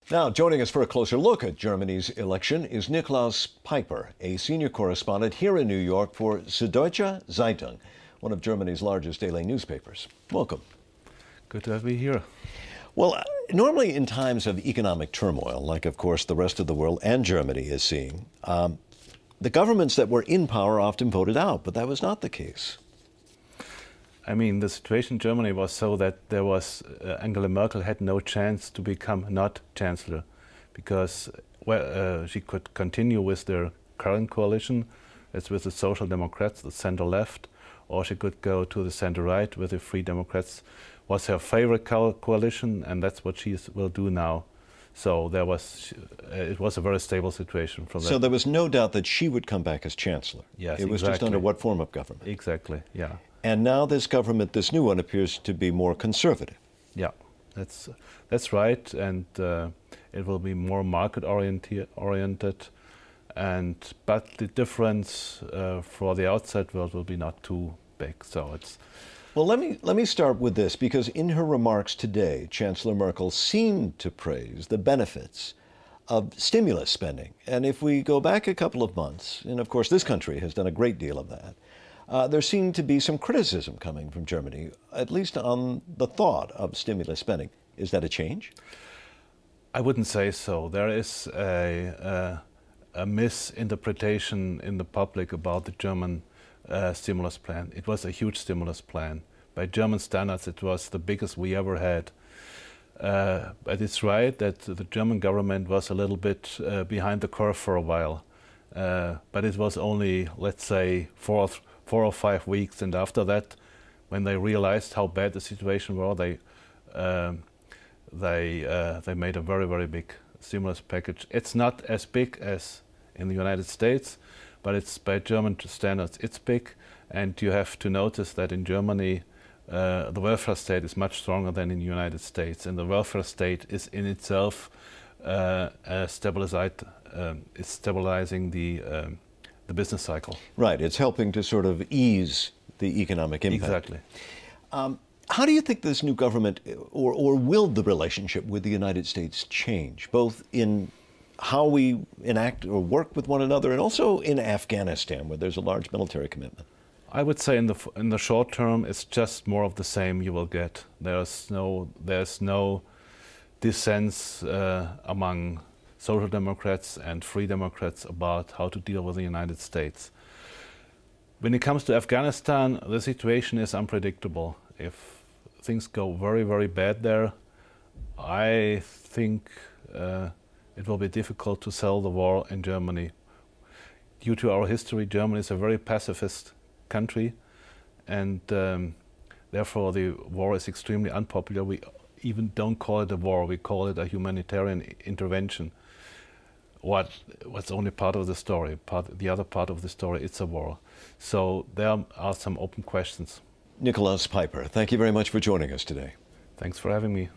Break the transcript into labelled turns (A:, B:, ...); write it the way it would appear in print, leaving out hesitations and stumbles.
A: Now, joining us for a closer look at Germany's election is Nikolaus Piper, a senior correspondent here in New York for Suddeutsche Zeitung, one of Germany's largest daily newspapers. Welcome.
B: Good to have you here.
A: Well, normally in times of economic turmoil, like of course the rest of the world and Germany is seeing, the governments that were in power often voted out, but that was not the case.
B: I mean, the situation in Germany was so that there was Angela Merkel had no chance to become not chancellor, because she could continue with their current coalition, as with the Social Democrats, the center left, or she could go to the center right with the Free Democrats. Was her favorite coalition, and that's what she will do now. So it was a very stable situation from that.
A: So there was no doubt that she would come back as chancellor.
B: Yes,
A: it was
B: exactly.
A: Just under what form of government?
B: Exactly, yeah.
A: And now this government, this new one, appears to be more conservative.
B: Yeah, that's right, and it will be more market oriented, but the difference for the outside world will be not too big. So it's.
A: Well, let me start with this, because in her remarks today, Chancellor Merkel seemed to praise the benefits of stimulus spending. And if we go back a couple of months, and of course this country has done a great deal of that, there seemed to be some criticism coming from Germany, at least on the thought of stimulus spending. Is that a change?
B: I wouldn't say so. There is a misinterpretation in the public about the German stimulus plan. It was a huge stimulus plan. By German standards, it was the biggest we ever had. But it's right that the German government was a little bit behind the curve for a while. But it was only, let's say, 4 or 5 weeks, and after that, when they realized how bad the situation was, they made a very, very big stimulus package. It's not as big as in the United States, but it's by German standards, it's big. And you have to notice that in Germany, the welfare state is much stronger than in the United States, and the welfare state is in itself stabilizing the business cycle.
A: Right, it's helping to sort of ease the economic impact.
B: Exactly.
A: How do you think this new government, or will the relationship with the United States change, both in how we enact or work with one another, and also in Afghanistan, where there's a large military commitment?
B: I would say in the short term, it's just more of the same you will get. There's no dissent among Social Democrats and Free Democrats about how to deal with the United States. When it comes to Afghanistan, the situation is unpredictable. If things go very, very bad there, I think it will be difficult to sell the war in Germany. Due to our history, Germany is a very pacifist country, and therefore the war is extremely unpopular. We even don't call it a war, we call it a humanitarian intervention. What's only part of the story. The other part of the story, it's a war. So there are some open questions.
A: Nikolaus Piper, thank you very much for joining us today.
B: Thanks for having me.